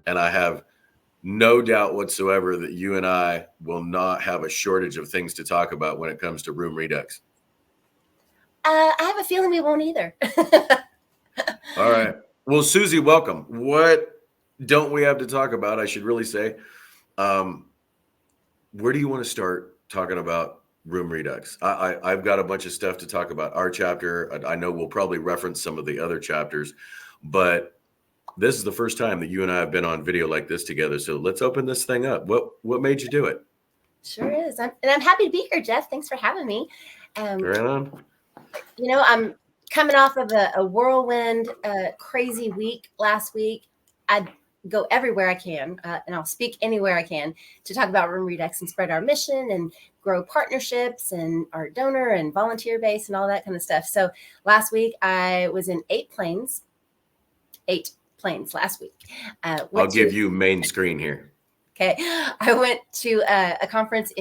And I have no doubt whatsoever that you and I will not have a shortage of things to talk about when it comes to Room Redux. I have a feeling we won't either. All right. Well, Susie, welcome. What don't we have to talk about? I should really say. Where do you want to start talking about Room Redux? I've got a bunch of stuff to talk about our chapter. I know we'll probably reference some of the other chapters, but this is the first time that you and I have been on video like this together. So let's open this thing up. What made you do it? Sure is. I'm happy to be here, Jeff. Thanks for having me. Right on. I'm coming off of a whirlwind, crazy week last week. I go everywhere I can, and I'll speak anywhere I can to talk about Room Redux and spread our mission and grow partnerships and our donor and volunteer base and all that kind of stuff. So last week I was in 8 planes last week. I'll give you main screen here. Okay. I went to a conference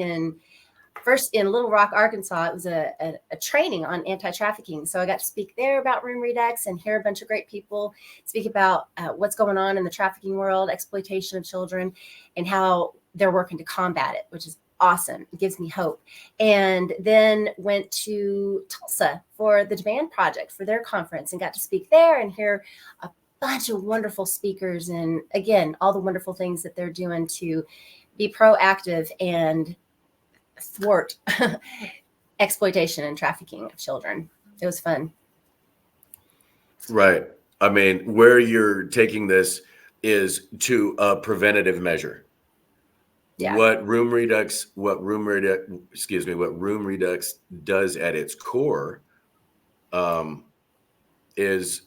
first in Little Rock, Arkansas. It was a training on anti-trafficking. So I got to speak there about Room Redux and hear a bunch of great people speak about what's going on in the trafficking world, exploitation of children, and how they're working to combat it, which is awesome. It gives me hope. And then went to Tulsa for the Demand Project for their conference and got to speak there and hear a bunch of wonderful speakers. And again, all the wonderful things that they're doing to be proactive and thwart exploitation and trafficking of children. It was fun. Right. I mean, where you're taking this is to a preventative measure. Yeah. What Room Redux does at its core is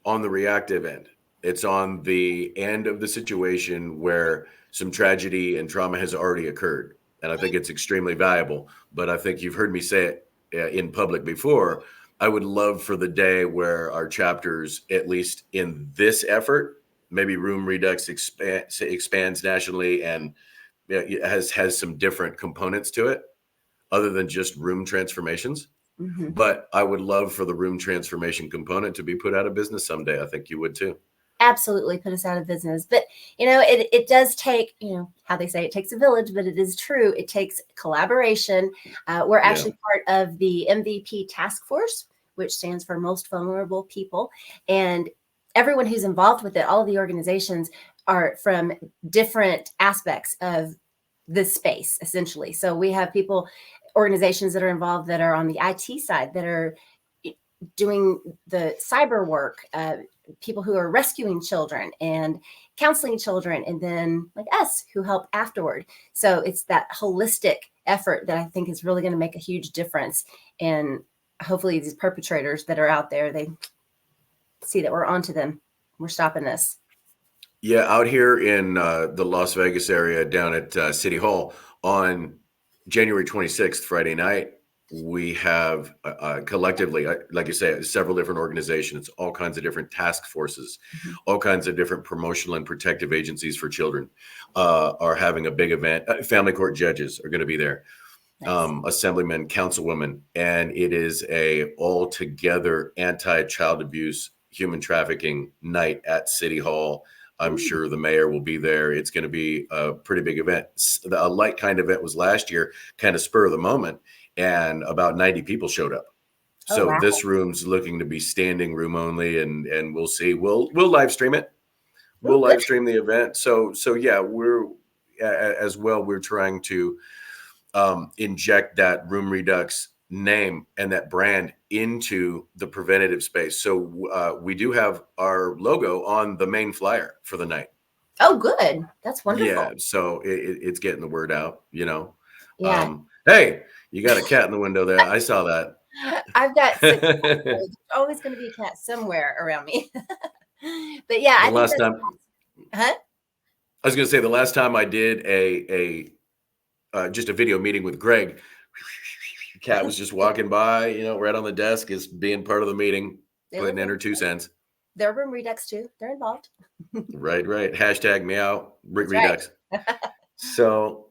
on the reactive end. It's on the end of the situation where some tragedy and trauma has already occurred. And I think it's extremely valuable. But I think you've heard me say it in public before. I would love for the day where our chapters, at least in this effort, maybe Room Redux expands nationally and has some different components to it other than just room transformations. Mm-hmm. But I would love for the room transformation component to be put out of business someday. I think you would too. Absolutely put us out of business. But, it does take, how they say it takes a village, but it is true. It takes collaboration. We're actually part of the MVP task force, which stands for Most Vulnerable People. And everyone who's involved with it, all of the organizations are from different aspects of this space, essentially. So we have organizations that are involved that are on the IT side, that are doing the cyber work, people who are rescuing children and counseling children, and then like us who help afterward. So it's that holistic effort that I think is really going to make a huge difference. And hopefully these perpetrators that are out there, they see that we're onto them. We're stopping this. Yeah, out here in the Las Vegas area down at City Hall on January 26th, Friday night, we have collectively, like you say, several different organizations, all kinds of different task forces, mm-hmm. all kinds of different promotional and protective agencies for children are having a big event. Family court judges are going to be there, nice. Assemblymen, councilwomen, and it is a all-together anti-child abuse, human trafficking night at City Hall. I'm sure the mayor will be there. It's going to be a pretty big event. A light kind of event was last year, kind of spur of the moment. And about 90 people showed up. So wow. This room's looking to be standing room only, and we'll see. We'll live stream it. We'll live stream the event. So yeah, we're as well. We're trying to inject that Room Redux name and that brand into the preventative space. So we do have our logo on the main flyer for the night. Oh, good. That's wonderful. Yeah. So it's getting the word out. Yeah. Hey. You got a cat in the window there. I saw that. I've got 6 cats. There's always going to be a cat somewhere around me. But yeah, last time. Huh? I was going to say the last time I did just a video meeting with Greg, the cat was just walking by, right on the desk, is being part of the meeting, putting in her 2 cents. They're Room Redux too. They're involved. Right. Hashtag meow Redux. Right. So.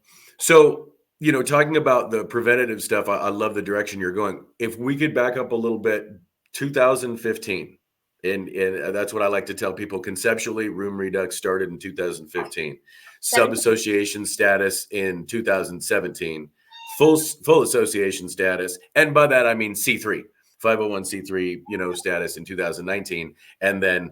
Talking about the preventative stuff, I love the direction you're going. If we could back up a little bit, 2015, And that's what I like to tell people. Conceptually, Room Redux started in 2015, 17. sub-association status in 2017, full association status, and by that I mean C3, 501c3, status in 2019, and then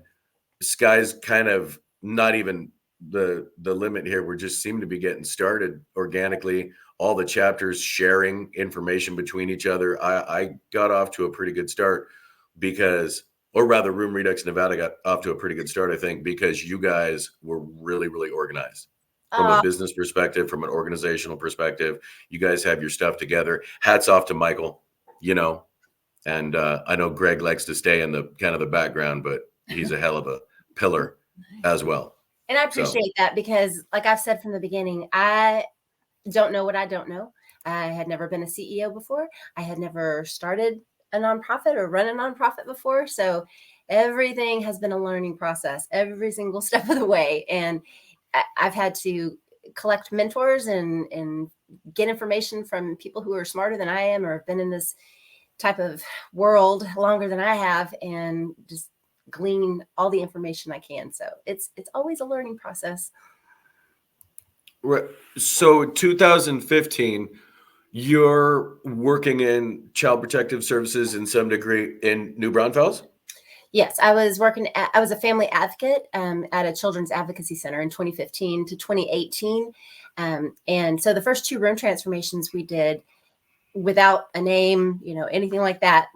sky's kind of not even the limit here. We just seem to be getting started organically. All the chapters sharing information between each other. I got off to a pretty good start because, or rather, Room Redux Nevada got off to a pretty good start, I think, because you guys were really, really organized from a Oh, business perspective, from an organizational perspective. You guys have your stuff together. Hats off to Michael, and I know Greg likes to stay in the kind of the background, but he's a hell of a pillar as well. and I So, appreciate that because, like I've said from the beginning, I don't know what I don't know. I had never been a CEO before. I had never started a nonprofit or run a nonprofit before. So everything has been a learning process every single step of the way. And I've had to collect mentors and get information from people who are smarter than I am or have been in this type of world longer than I have, and just glean all the information I can. So it's always a learning process. so 2015, you're working in child protective services in some degree in New Braunfels. Yes, I was a family advocate at a children's advocacy center in 2015 to 2018. And so the first two room transformations we did without a name, anything like that,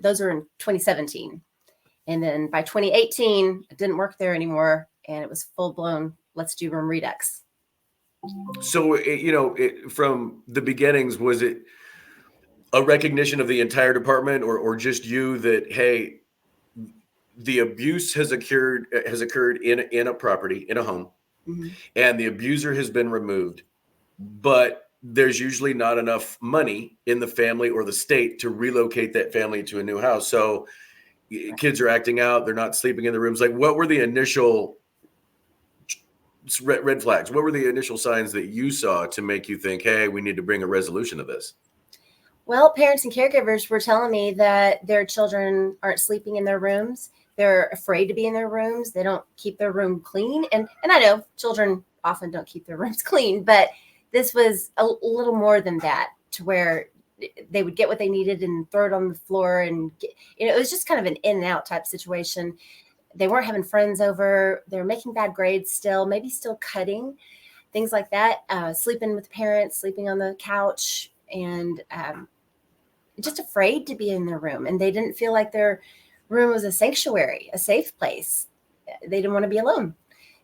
those are in 2017. And then by 2018, I didn't work there anymore. And it was full blown, let's do Room Redux. So, from the beginnings, was it a recognition of the entire department, or just you that, hey, the abuse has occurred in a property, in a home, Mhm. and the abuser has been removed, but there's usually not enough money in the family or the state to relocate that family to a new house. So kids are acting out, they're not sleeping in the rooms. Like, what were the initial red flags? What were the initial signs that you saw to make you think, hey, we need to bring a resolution to this? Well, parents and caregivers were telling me that their children aren't sleeping in their rooms. They're afraid to be in their rooms. They don't keep their room clean. And I know children often don't keep their rooms clean, but this was a little more than that, to where they would get what they needed and throw it on the floor. And it was just kind of an in and out type situation. They weren't having friends over. They were making bad grades still, maybe still cutting, things like that. Sleeping with parents, sleeping on the couch, and just afraid to be in their room, and they didn't feel like their room was a sanctuary, a safe place. They didn't want to be alone.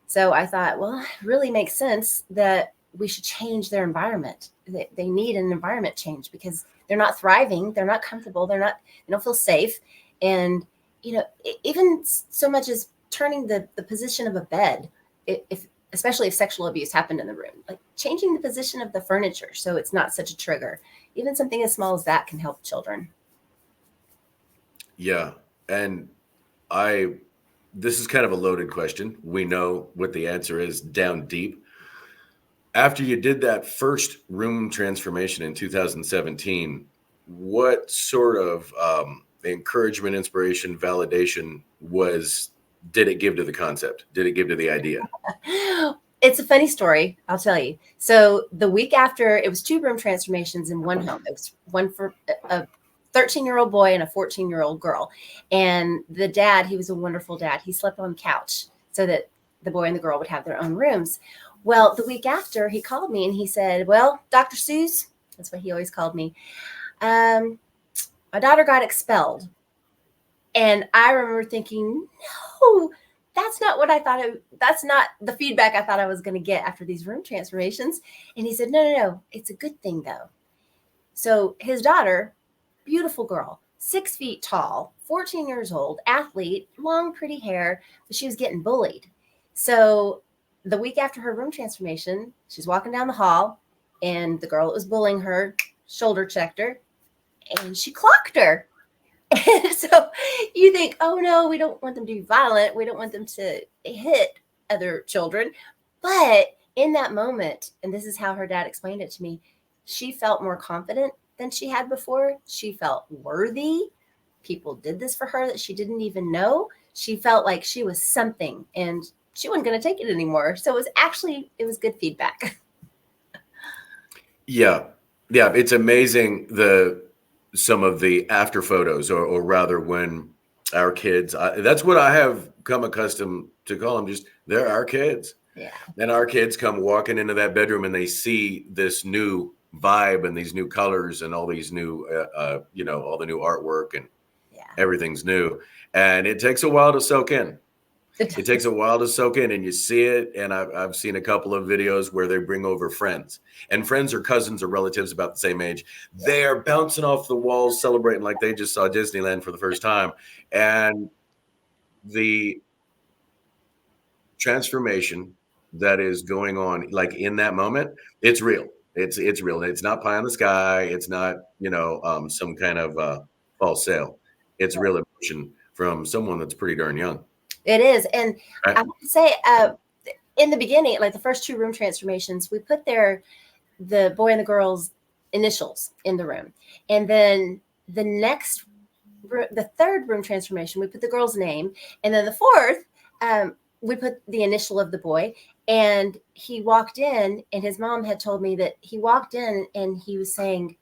So I thought, well, it really makes sense that we should change their environment. They need an environment change because they're not thriving, they're not comfortable, they don't feel safe. And even so much as turning the position of a bed, if especially if sexual abuse happened in the room, like changing the position of the furniture so it's not such a trigger. Even something as small as that can help children. Yeah. And this is kind of a loaded question. We know what the answer is down deep. After you did that first room transformation in 2017, what sort of encouragement, inspiration, validation did it give to the concept? Did it give to the idea? It's a funny story, I'll tell you. So the week after, it was two room transformations in one home. It was one for a 13-year-old boy and a 14-year-old girl. And the dad, he was a wonderful dad. He slept on the couch so that the boy and the girl would have their own rooms. Well, the week after, he called me and he said, well, Dr. Seuss, that's what he always called me, my daughter got expelled. And I remember thinking, no, that's not what I thought. That's not the feedback I thought I was going to get after these room transformations. And he said, no, it's a good thing though. So his daughter, beautiful girl, 6 feet tall, 14 years old, athlete, long, pretty hair, but she was getting bullied. So the week after her room transformation, she's walking down the hall and the girl that was bullying her shoulder checked her and she clocked her. So you think, oh no, we don't want them to be violent. We don't want them to hit other children. But in that moment, and this is how her dad explained it to me, she felt more confident than she had before. She felt worthy. People did this for her that she didn't even know. she felt like she was something and she wasn't going to take it anymore. So it was good feedback. Yeah. Yeah. It's amazing some of the after photos, or rather when our kids, that's what I have come accustomed to call them. Just, they're our kids. Yeah. And our kids come walking into that bedroom and they see this new vibe and these new colors and all these new, all the new artwork, and everything's new. And it takes a while to soak in. It takes a while to soak in, and you see it. And I've seen a couple of videos where they bring over friends, and friends or cousins or relatives about the same age. They're bouncing off the walls, celebrating like they just saw Disneyland for the first time. And the transformation that is going on, like in that moment, it's real. It's real. It's not pie in the sky. It's not, some kind of false sale. It's real emotion from someone that's pretty darn young. It is. And Right? I have to say, in the beginning, like the first 2 room transformations, we put the boy and the girl's initials in the room. And then the 3rd room transformation, we put the girl's name. And then the 4th, we put the initial of the boy. And he walked in, and his mom had told me that he walked in and he was saying,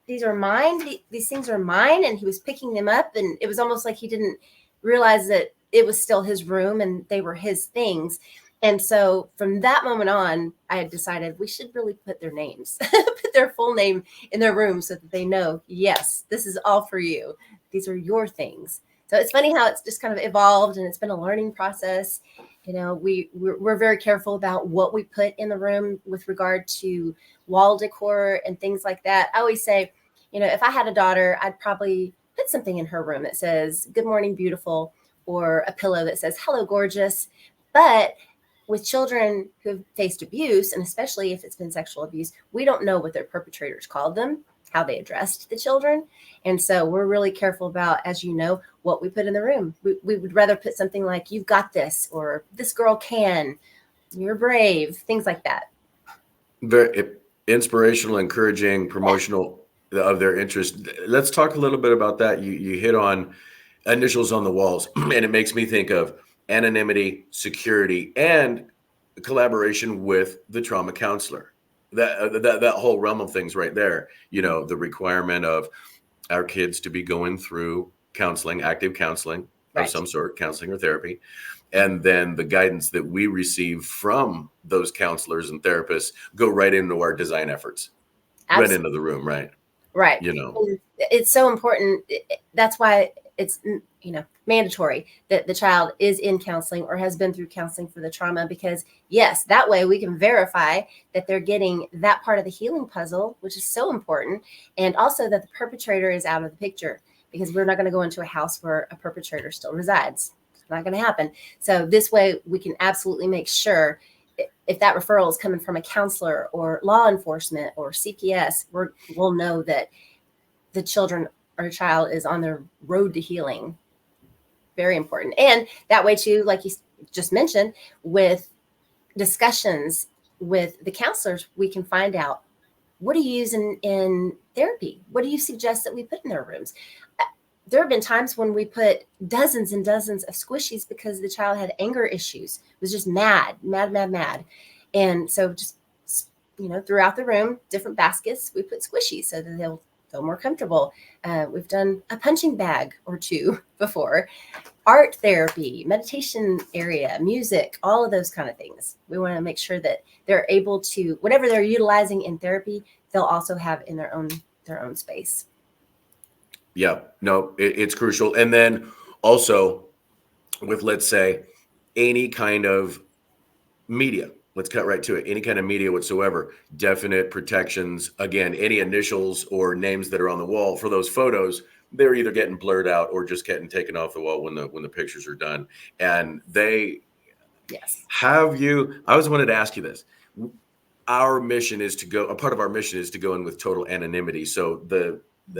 these are mine. These things are mine. And he was picking them up. And it was almost like he didn't realize that it was still his room and they were his things. And so from that moment on, I had decided we should really put their names, put their full name in their room so that they know, yes, this is all for you. These are your things. So it's funny how it's just kind of evolved, and it's been a learning process. We're very careful about what we put in the room with regard to wall decor and things like that. I always say, if I had a daughter, I'd probably put something in her room that says, "Good morning, beautiful," or a pillow that says, "Hello, gorgeous." But with children who've faced abuse, and especially if it's been sexual abuse, we don't know what their perpetrators called them, how they addressed the children. And so we're really careful about, as you know, what we put in the room. We would rather put something like, "You've got this," or "This girl can," "You're brave," things like that. Very inspirational, encouraging, promotional of their interest. Let's talk a little bit about that. You hit on initials on the walls, and it makes me think of anonymity, security, and collaboration with the trauma counselor. That whole realm of things right there. The requirement of our kids to be going through counseling, active counseling of some sort, counseling or therapy, and then the guidance that we receive from those counselors and therapists go right into our design efforts. Absolutely. Right into the room, right? Right. It's so important. That's why it's, mandatory that the child is in counseling or has been through counseling for the trauma, because yes, that way we can verify that they're getting that part of the healing puzzle, which is so important. And also that the perpetrator is out of the picture, because we're not going to go into a house where a perpetrator still resides. It's not going to happen. So this way we can absolutely make sure if that referral is coming from a counselor or law enforcement or CPS, we'll know that the children or child is on their road to healing. Very important. And that way too, like you just mentioned, with discussions with the counselors, we can find out, what do you use in therapy? What do you suggest that we put in their rooms? There have been times when we put dozens and dozens of squishies because the child had anger issues, was just mad. And so just, throughout the room, different baskets, we put squishies so that they'll feel more comfortable. We've done a punching bag or 2 before. Art therapy, meditation area, music, all of those kind of things. We want to make sure that they're able to, whatever they're utilizing in therapy, they'll also have in their own space. Yeah, no, it's crucial. And then also with, let's say, any kind of media, let's cut right to it. Any kind of media whatsoever, definite protections. Again, any initials or names that are on the wall for those photos, they're either getting blurred out or just getting taken off the wall when the pictures are done. And I always wanted to ask you this. Our mission is to go, a part of our mission is to go in with total anonymity. So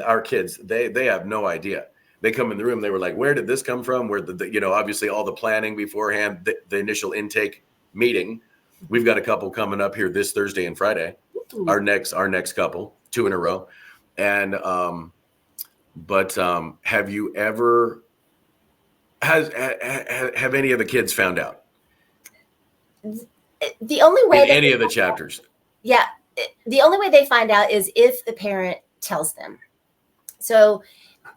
our kids, they have no idea. They come in the room, they were like, where did this come from? Where obviously all the planning beforehand, the initial intake meeting. We've got a couple coming up here this Thursday and Friday. Ooh. Our next couple, 2 in a row. And but have you ever Have any of the kids found out The only in way that any of the chapters? yeah, the only way they find out is if the parent tells them. So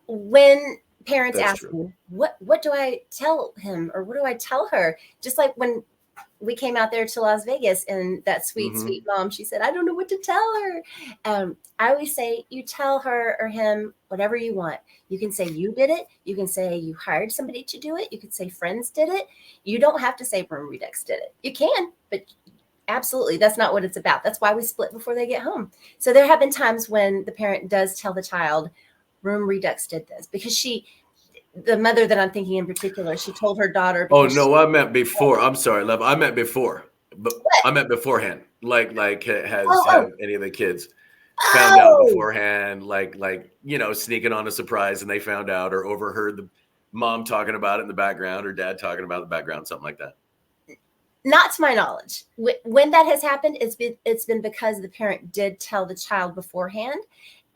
when parents That's ask true. me, what do I tell him or what do I tell her? Just like when we came out there to Las Vegas and that sweet, Hmm. sweet mom, she said, I don't know what to tell her. I always say, you tell her or him whatever you want. You can say you did it. You can say you hired somebody to do it. You can say friends did it. You don't have to say Room Redux did it. You can, but absolutely, that's not what it's about. That's why we split before they get home. So there have been times when the parent does tell the child, Room Redux did this, because the mother that I'm thinking in particular, she told her daughter Oh because no, I meant before. I'm sorry, Lev. I meant before, but what? I meant beforehand. Like has Oh, have oh, any of the kids found out oh. beforehand? Like sneaking on a surprise and they found out, or overheard the mom talking about it in the background, or dad talking about it in the background, something like that. Not to my knowledge. When that has happened, it's been because the parent did tell the child beforehand,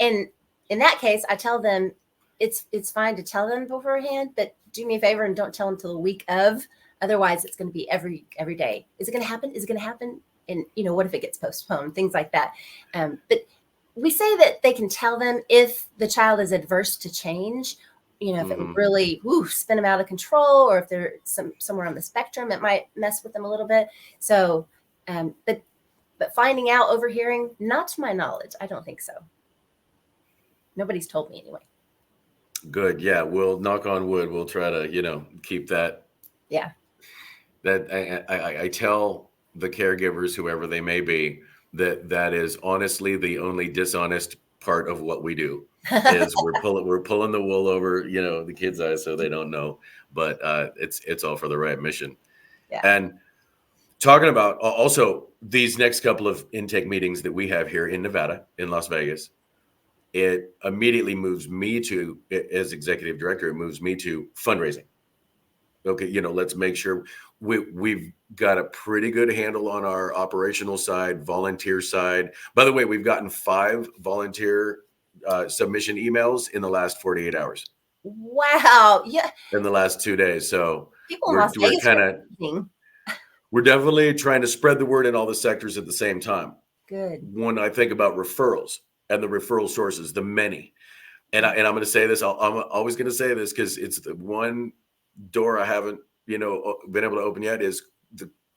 and in that case, I tell them it's fine to tell them beforehand, but do me a favor and don't tell them till the week of. Otherwise, it's going to be every day. Is it going to happen? Is it going to happen? And what if it gets postponed? Things like that. But we say that they can tell them if the child is adverse to change, if it would Hmm. really spin them out of control, or if they're somewhere on the spectrum, it might mess with them a little bit. So, but finding out, overhearing, not to my knowledge, I don't think so. Nobody's told me anyway. Good. Yeah. We'll knock on wood. We'll try to keep that. Yeah. That I tell the caregivers, whoever they may be, that is honestly the only dishonest part of what we do is we're pulling the wool over the kids' eyes so they don't know, but it's all for the right mission. Yeah. And talking about also these next couple of intake meetings that we have here in Nevada, in Las Vegas, it immediately moves me to, as executive director, it moves me to fundraising. Okay, let's make sure we've got a pretty good handle on our operational side, volunteer side. By the way, we've gotten 5 volunteer submission emails in the last 48 hours, Wow. Yeah. in the last 2 days. So People in we're Las we're Vegas kind are of amazing. we're definitely trying to spread the word in all the sectors at the same time. Good. When I think about referrals and the referral sources, the many, and I'm going to say this, I'm always going to say this because it's the one door I haven't, been able to open yet, is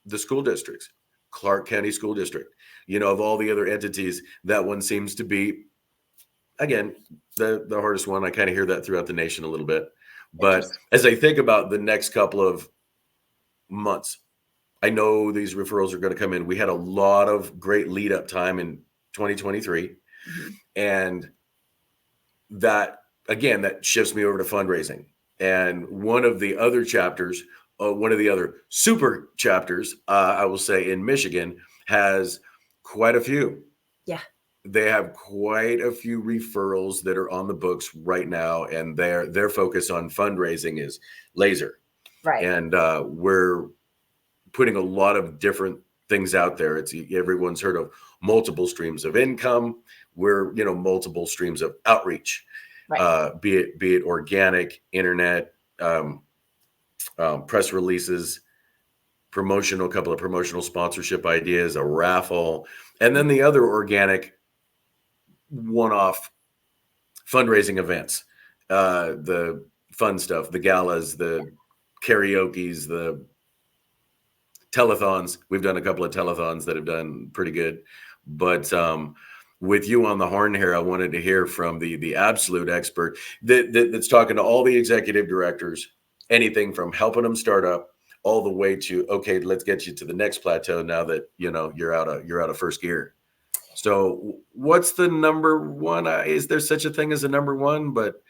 the school districts, Clark County School District. Of all the other entities, that one seems to be, again, the hardest one. I kind of hear that throughout the nation a little bit. But Interesting. as I think about the next couple of months, I know these referrals are going to come in. We had a lot of great lead up time in 2023. Mm-hmm. And that, again, that shifts me over to fundraising. And one of the other chapters, one of the other super chapters, I will say, in Michigan, has quite a few. Yeah. They have quite a few referrals that are on the books right now, and their focus on fundraising is laser. Right. And we're putting a lot of different things out there. It's everyone's heard of multiple streams of income. We're multiple streams of outreach, Right. be it organic, internet, press releases, couple of promotional sponsorship ideas, a raffle, and then the other organic one-off fundraising events, the fun stuff, the galas, the karaoke's, the telethons. We've done a couple of telethons that have done pretty good, but with you on the horn here, I wanted to hear from the absolute expert that's talking to all the executive directors, anything from helping them start up all the way to, okay, let's get you to the next plateau now that you're out of first gear. So what's the number one? Is there such a thing as a number one? But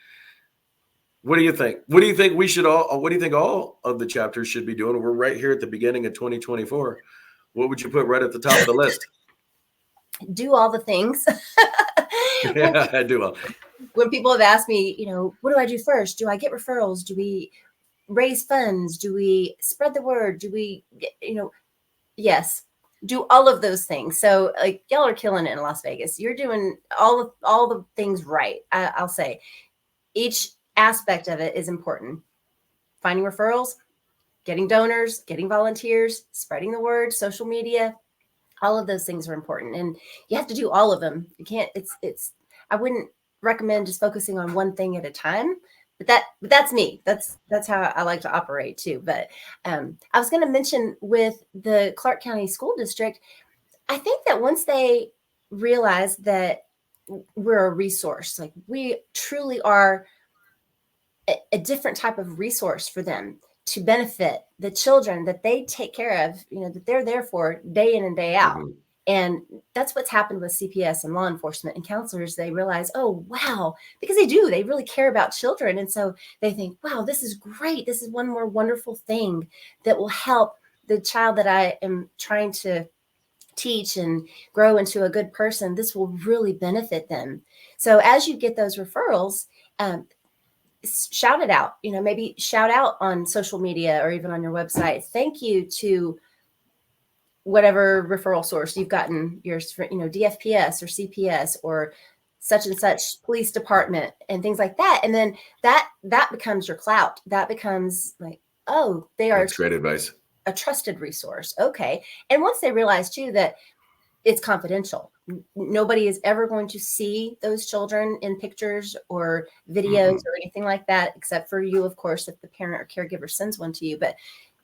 what do you think? What do you think we should all? What do you think all of the chapters should be doing? We're right here at the beginning of 2024. What would you put right at the top of the list? Do all the things. Yeah, I do. When people have asked me, what do I do first? Do I get referrals? Do we raise funds? Do we spread the word? Do we, yes, do all of those things. So like y'all are killing it in Las Vegas. You're doing all the things right. I'll say each aspect of it is important. finding referrals, getting donors, getting volunteers, spreading the word, social media, all of those things are important. And you have to do all of them. You can't, I wouldn't recommend just focusing on one thing at a time, but that's me. That's how I like to operate too. But I was going to mention with the Clark County School District, I think that once they realize that we're a resource, like we truly are a different type of resource for them to benefit the children that they take care of, that they're there for day in and day out. Mhm. And that's what's happened with CPS and law enforcement and counselors. They realize, oh, wow, because they really care about children. And so they think, wow, this is great. This is one more wonderful thing that will help the child that I am trying to teach and grow into a good person. This will really benefit them. So as you get those referrals, shout it out, maybe shout out on social media or even on your website. Thank you to whatever referral source you've gotten yours from, DFPS or CPS or such and such police department and things like that. And then that becomes your clout. That becomes like, oh, they are That's great advice. a trusted resource. Okay. And once they realize too that it's confidential, nobody is ever going to see those children in pictures or videos or anything like that, except for you, of course, if the parent or caregiver sends one to you, but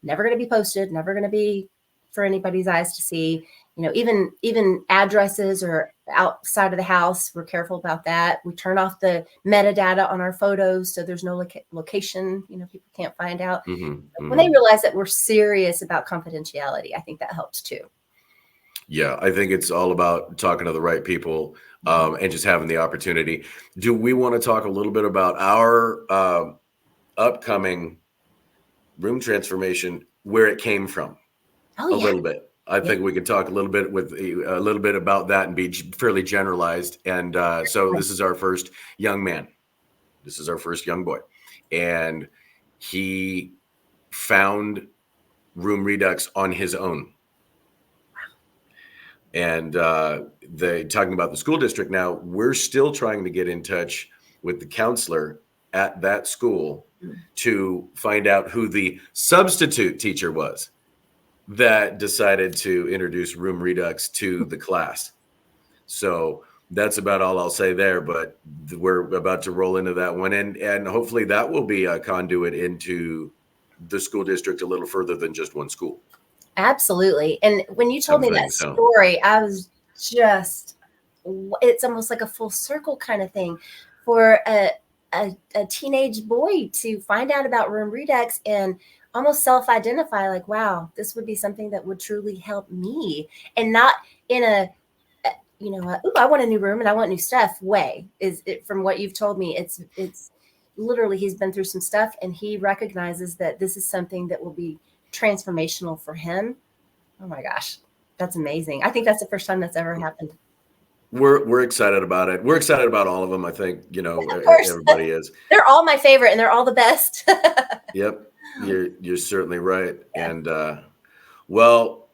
never going to be posted, never going to be for anybody's eyes to see. Even addresses or outside of the house, we're careful about that. We turn off the metadata on our photos so there's no location, people can't find out. When they realize that we're serious about confidentiality, I think that helps too. Yeah, I think it's all about talking to the right people and just having the opportunity. Do we want to talk a little bit about our upcoming room transformation, where it came from? Oh, A yeah. little bit. I think we could talk a little bit about that and be fairly generalized. And so this is our first young man. This is our first young boy. And he found Room Redux on his own. And talking about the school district now, we're still trying to get in touch with the counselor at that school to find out who the substitute teacher was that decided to introduce Room Redux to the class. So that's about all I'll say there, but we're about to roll into that one. And hopefully that will be a conduit into the school district a little further than just one school. Absolutely. And when you told me that story, I was just, it's almost like a full circle kind of thing for a teenage boy to find out about Room Redux and almost self-identify like, wow, this would be something that would truly help me, and not in ooh, I want a new room and I want new stuff way. Is it, from what you've told me, it's literally he's been through some stuff and he recognizes that this is something that will be transformational for him. Oh my gosh, that's amazing. I think that's the first time that's ever happened. We're excited about it. We're excited about all of them. I think, everybody is. They're all my favorite and they're all the best. Yep. You're certainly right. Yeah. And well,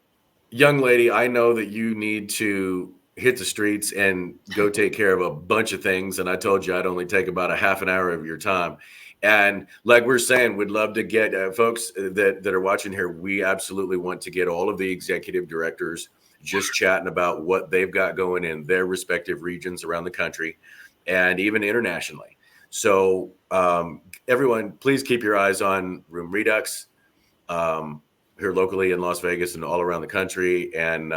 young lady, I know that you need to hit the streets and go take care of a bunch of things. And I told you I'd only take about a half an hour of your time. And like we're saying, we'd love to get folks that are watching here. We absolutely want to get all of the executive directors just chatting about what they've got going in their respective regions around the country and even internationally. So everyone, please keep your eyes on Room Redux here locally in Las Vegas and all around the country. And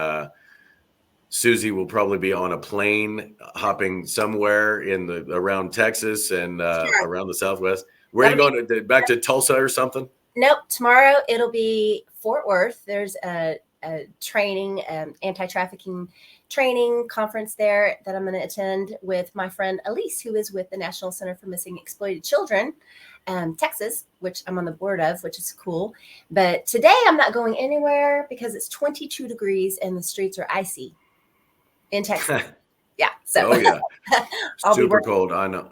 Susie will probably be on a plane hopping somewhere around Texas and around the Southwest. Where are you going? Back to Tulsa or something? Nope. Tomorrow it'll be Fort Worth. There's a training, anti-trafficking training conference there that I'm going to attend with my friend Elise, who is with the National Center for Missing and Exploited Children, Texas, which I'm on the board of, which is cool. But today I'm not going anywhere because it's 22 degrees and the streets are icy in Texas. Yeah. So oh yeah, super cold. I know.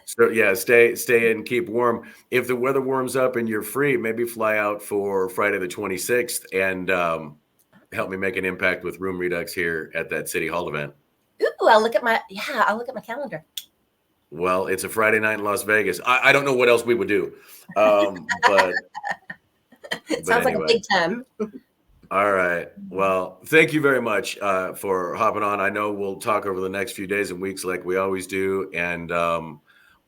So yeah, stay and keep warm. If the weather warms up and you're free, maybe fly out for Friday the 26th and help me make an impact with Room Redux here at that City Hall event. Ooh, I'll look at my calendar. Well, it's a Friday night in Las Vegas. I don't know what else we would do. But Sounds like a anyway. big time. All right. Well, thank you very much for hopping on. I know we'll talk over the next few days and weeks like we always do. And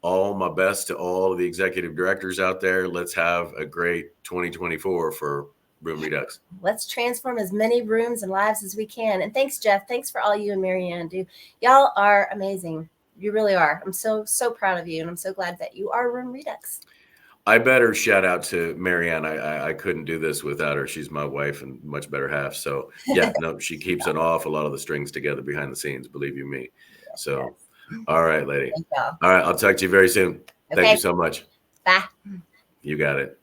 all my best to all of the executive directors out there. Let's have a great 2024 for Room Redux. Let's transform as many rooms and lives as we can. And thanks, Jeff. Thanks for all you and Marianne do. Y'all are amazing. You really are. I'm so proud of you. And I'm so glad that you are Room Redux. I better shout out to Marianne. I couldn't do this without her. She's my wife and much better half. So yeah, no, she keeps an awful lot of the strings together behind the scenes, believe you me. So, all right, lady. All right. I'll talk to you very soon. Okay. Thank you so much. Bye. You got it.